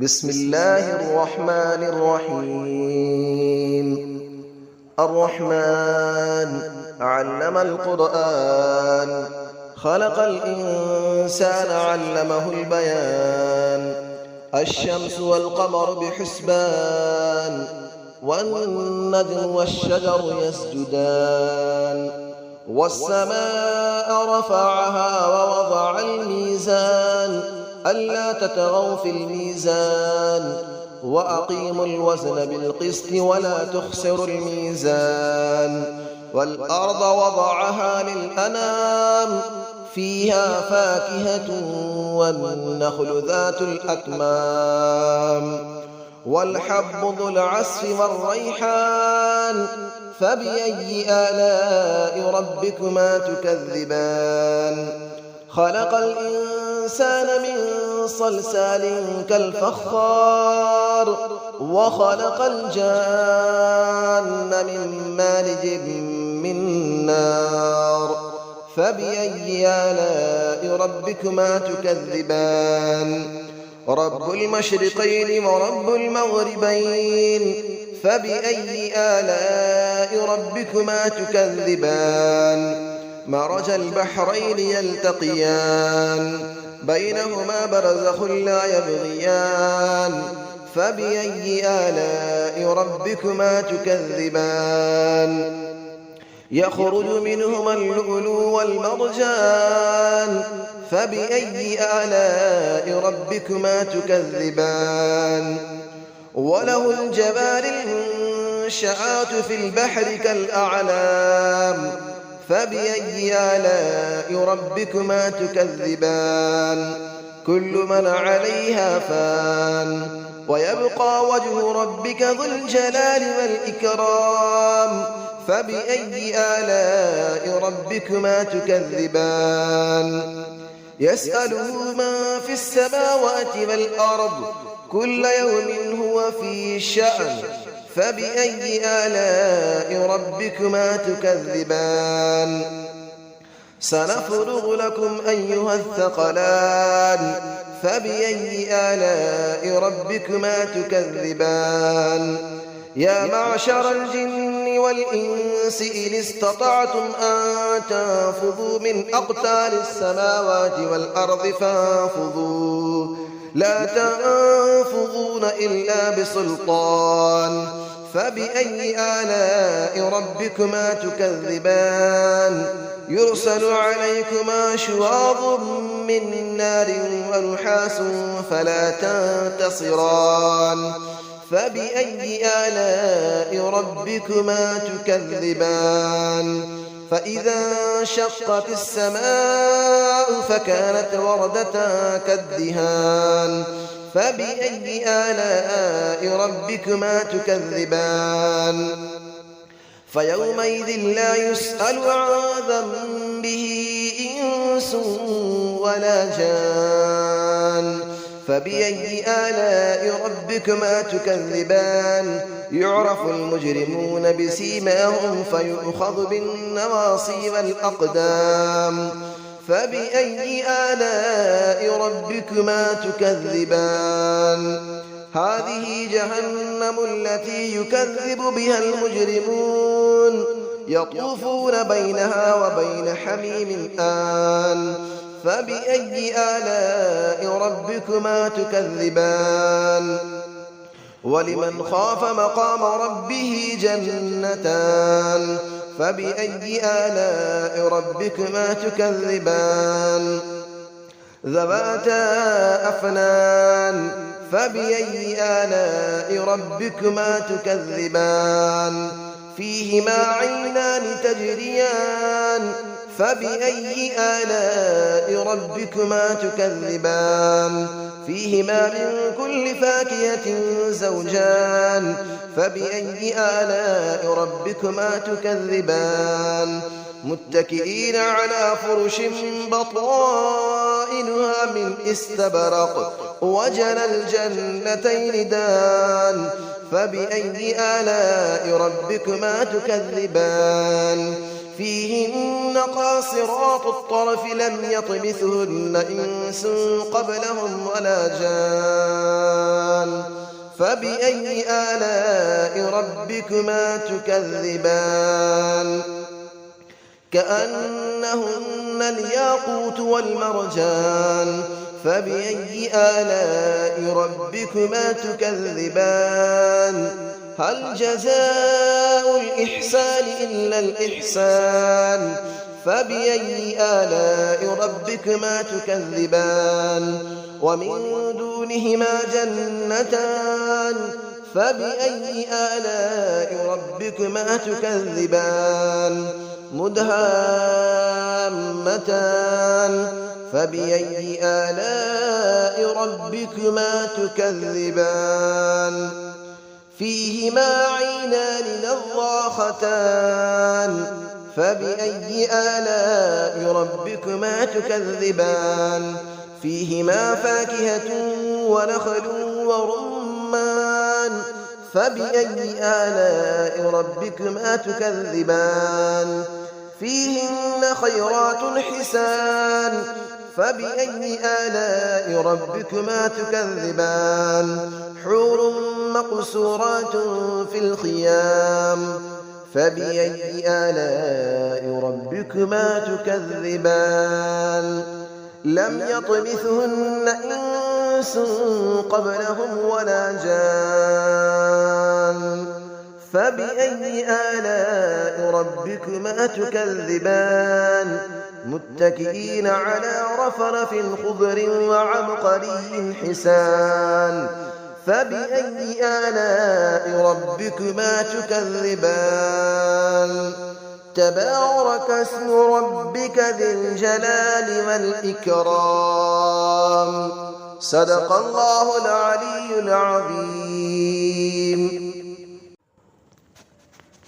بسم الله الرحمن الرحيم. الرحمن علم القرآن، خلق الإنسان علمه البيان. الشمس والقمر بحسبان، والنجم والشجر يسجدان. والسماء رفعها ووضع الميزان، ألا تطغوا في الميزان، وأقيموا الوزن بالقسط ولا تخسروا الميزان. والأرض وضعها للأنام، فيها فاكهة والنخل ذات الأكمام. والحب ذو العصف والريحان، فبأي آلاء ربكما تكذبان. خلق الإنسان من صلصال كالفخار، وخلق الجان من مارج من نار. فبأي آلاء ربكما تكذبان. رب المشرقين ورب المغربين، فبأي آلاء ربكما تكذبان. مرج البحرين يلتقيان، بينهما برزخ لا يبغيان. فبأي آلاء ربكما تكذبان. يخرج منهما اللؤلؤ والمرجان، فبأي آلاء ربكما تكذبان. وله الجوار المنشآت في البحر كالأعلام، فبأي آلاء ربكما تكذبان. كل من عليها فان، ويبقى وجه ربك ذو الجلال والإكرام. فبأي آلاء ربكما تكذبان. يسأله من في السماوات والأرض، كل يوم هو في شأن. فبأي آلاء ربكما تكذبان. سنفرغ لكم أيها الثقلان، فبأي آلاء ربكما تكذبان. يا معشر الجن والإنس إن استطعتم أن تنفذوا من أقطار السماوات والأرض فانفذوا، لا تنفذون إلا بسلطان. فبأي آلاء ربكما تكذبان. يرسل عليكما شواظ من نار ونحاس فلا تنتصران. فبأي آلاء ربكما تكذبان. فإذا انشقت السماء فكانت وردة كالدهان. فبأي آلاء ربكما تكذبان. فيومئذ لا يسأل عن ذنبه إنس ولا جان. فبأي آلاء ربكما تكذبان. يعرف المجرمون بسيماهم فيؤخذ بالنواصي والأقدام. فبأي آلاء ربكما تكذبان. هذه جهنم التي يكذب بها المجرمون، يطوفون بينها وبين حميم آن. فبأي آلاء ربكما تكذبان. ولمن خاف مقام ربه جنتان. فبأي آلاء ربكما تكذبان. ذواتا أفنان. فبأي آلاء ربكما تكذبان. فيهما عينان تجريان. فبأي آلاء ربكما تكذبان. فيهما من كل فاكهة زوجان. فبأي آلاء ربكما تكذبان. متكئين على فرش بطائنها من استبرق، وجنى الجنتين دان. فبأي آلاء ربكما تكذبان. فيهن قاصرات الطرف لم يطمثهن إنس قبلهم ولا جان. فبأي آلاء ربكما تكذبان كأنهن الياقوت والمرجان فبأي آلاء ربكما تكذبان هل جزاء الإحسان إلا الإحسان فبأي آلاء ربكما تكذبان ومن دونهما جنتان فبأي آلاء ربكما تكذبان مدهامتان فبأي آلاء ربكما تكذبان فيهما عينان نضاختان فبأي آلاء ربكما تكذبان فيهما فاكهة ونخل ورمان فبأي آلاء ربكما تكذبان فيهن خيرات حسان فبأي آلاء ربكما تكذبان حور مقصورات في الخيام فبأي آلاء ربكما تكذبان لم يطمثهن إنس قبلهم ولا جان فبأي آلاء ربكما تكذبان متكئين على رفرف خضر وعبقري حسان فبأي آلاء ربكما تكذبان تبارك اسم ربك ذي الجلال والإكرام صدق الله العلي العظيم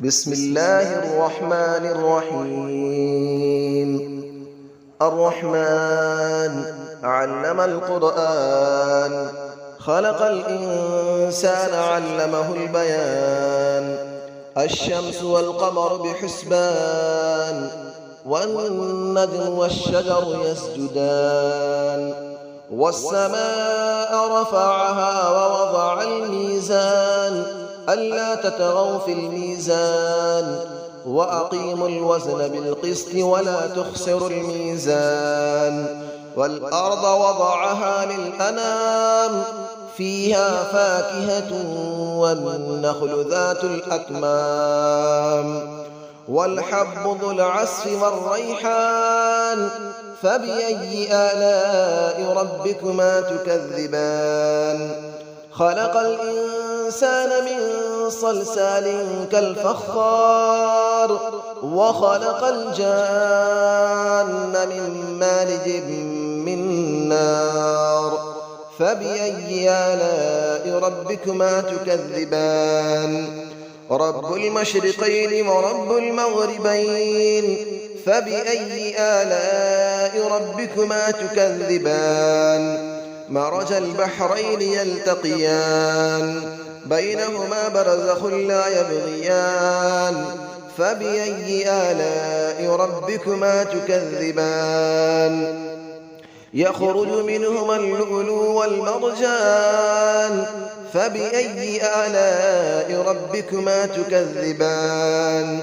بسم الله الرحمن الرحيم الرحمن علم القرآن خلق الإنسان علمه البيان الشمس والقمر بحسبان والنجم والشجر يسجدان والسماء رفعها ووضع الميزان ألا تطغوا في الميزان وأقيموا الوزن بالقسط ولا تخسروا الميزان والأرض وضعها للأنام فيها فاكهة والنخل ذات الأكمام والحب ذو العصف والريحان فبأي آلاء ربكما تكذبان خلق الإنسان من صلصال كالفخار وخلق الجان من مارج من نار فبأي آلاء ربكما تكذبان رب المشرقين ورب المغربين فبأي آلاء ربكما تكذبان مرج البحرين يلتقيان بينهما برزخ لا يبغيان فبأي آلاء ربكما تكذبان يخرج منهما اللؤلؤ والمرجان فبأي آلاء ربكما تكذبان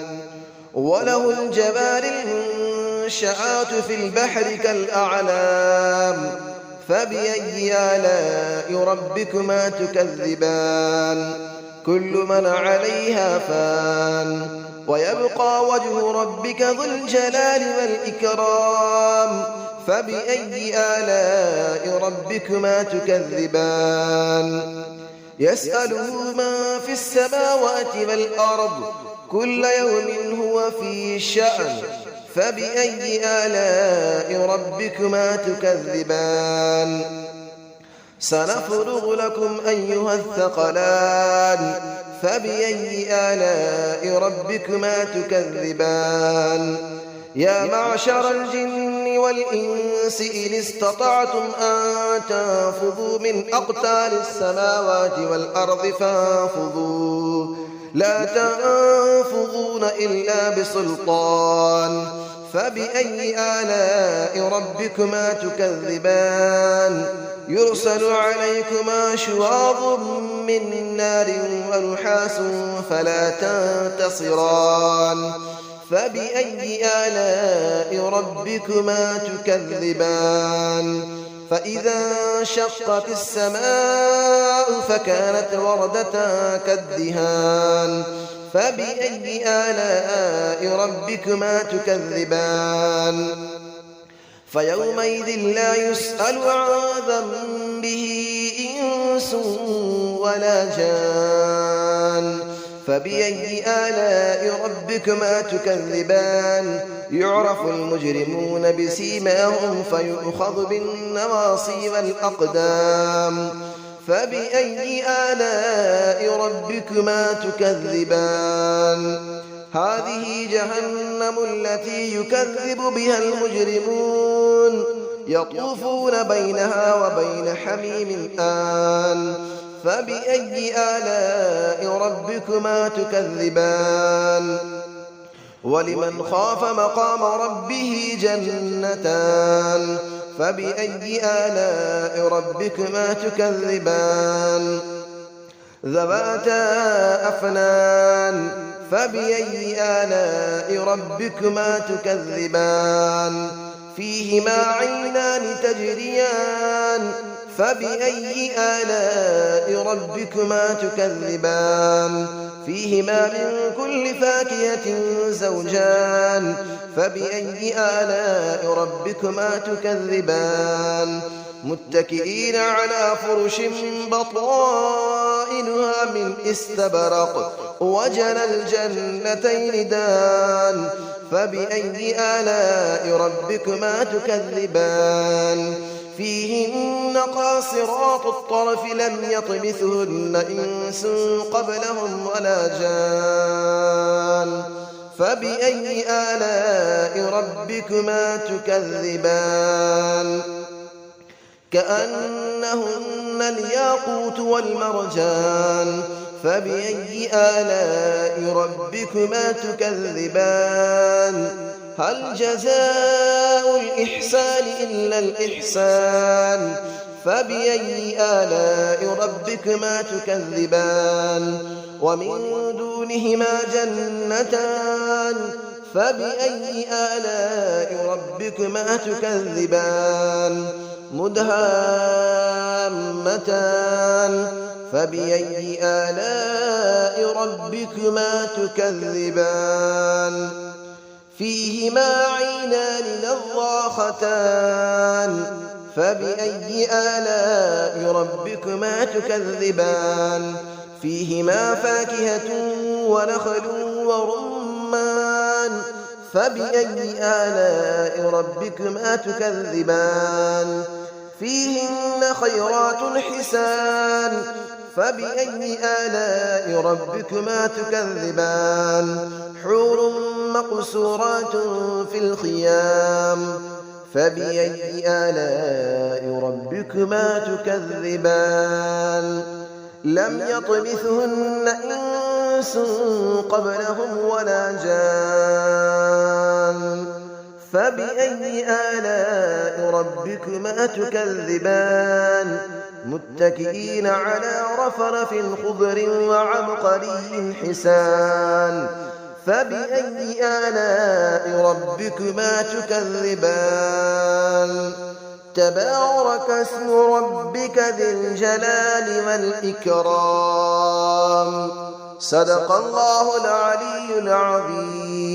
وله الجبال المنشآت في البحر كالأعلام فبأي آلاء ربكما تكذبان كل من عليها فان ويبقى وجه ربك ذو الجلال والإكرام فبأي آلاء ربكما تكذبان يسأله من في السماوات والأرض كل يوم هو في شأن فبأي آلاء ربكما تكذبان سنفرغ لكم أيها الثقلان فبأي آلاء ربكما تكذبان يا معشر الجن والإنس إن استطعتم أن تنفذوا من أقطار السماوات والأرض فانفذوا لا تنفذون إلا بسلطان فبأي آلاء ربكما تكذبان يرسل عليكما شواظ من نار ونحاس فلا تنتصران فبأي آلاء ربكما تكذبان فإذا انشقت السماء فكانت وردة كالدهان فبأي آلاء ربكما تكذبان فيومئذ لا يسأل عن ذنبه إنس ولا جان فبأي آلاء ربكما تكذبان يعرف المجرمون بسيماهم فيؤخذ بالنواصي والأقدام فبأي آلاء ربكما تكذبان هذه جهنم التي يكذب بها المجرمون يطوفون بينها وبين حميم آن فبأي آلاء ربكما تكذبان ولمن خاف مقام ربه جنتان فبأي آلاء ربكما تكذبان ذواتا أفنان فبأي آلاء ربكما تكذبان فيهما عينان تجريان فبأي آلاء ربكما تكذبان فيهما من كل فاكهة زوجان فبأي آلاء ربكما تكذبان متكئين على فرش بطائنها من استبرق وجنى الجنتين دان فبأي آلاء ربكما تكذبان فيهن قاصرات الطرف لم يطمثهن إنس قبلهم ولا جان فبأي آلاء ربكما تكذبان كأنهن الياقوت والمرجان فبأي آلاء ربكما تكذبان هل جزاء الإحسان إلا الإحسان فبأي آلاء ربكما تكذبان ومن دونهما جنتان فبأي آلاء ربكما تكذبان مدهامتان فبأي آلاء ربكما تكذبان فيهما عينان نضاختان فبأي آلاء ربكما تكذبان فيهما فاكهة ونخل ورمان فبأي آلاء ربكما تكذبان فيهن خيرات حسان فبأي آلاء ربكما تكذبان حور مقصورات في الخيام فبأي آلاء ربكما تكذبان لم يطمثهن إنس قبلهم ولا جان فبأي آلاء ربكما تكذبان متكئين على رفرف خضر وعبقري حسان فبأي آلاء ربكما تكذبان تبارك اسم ربك ذي الجلال والإكرام صدق الله العلي العظيم.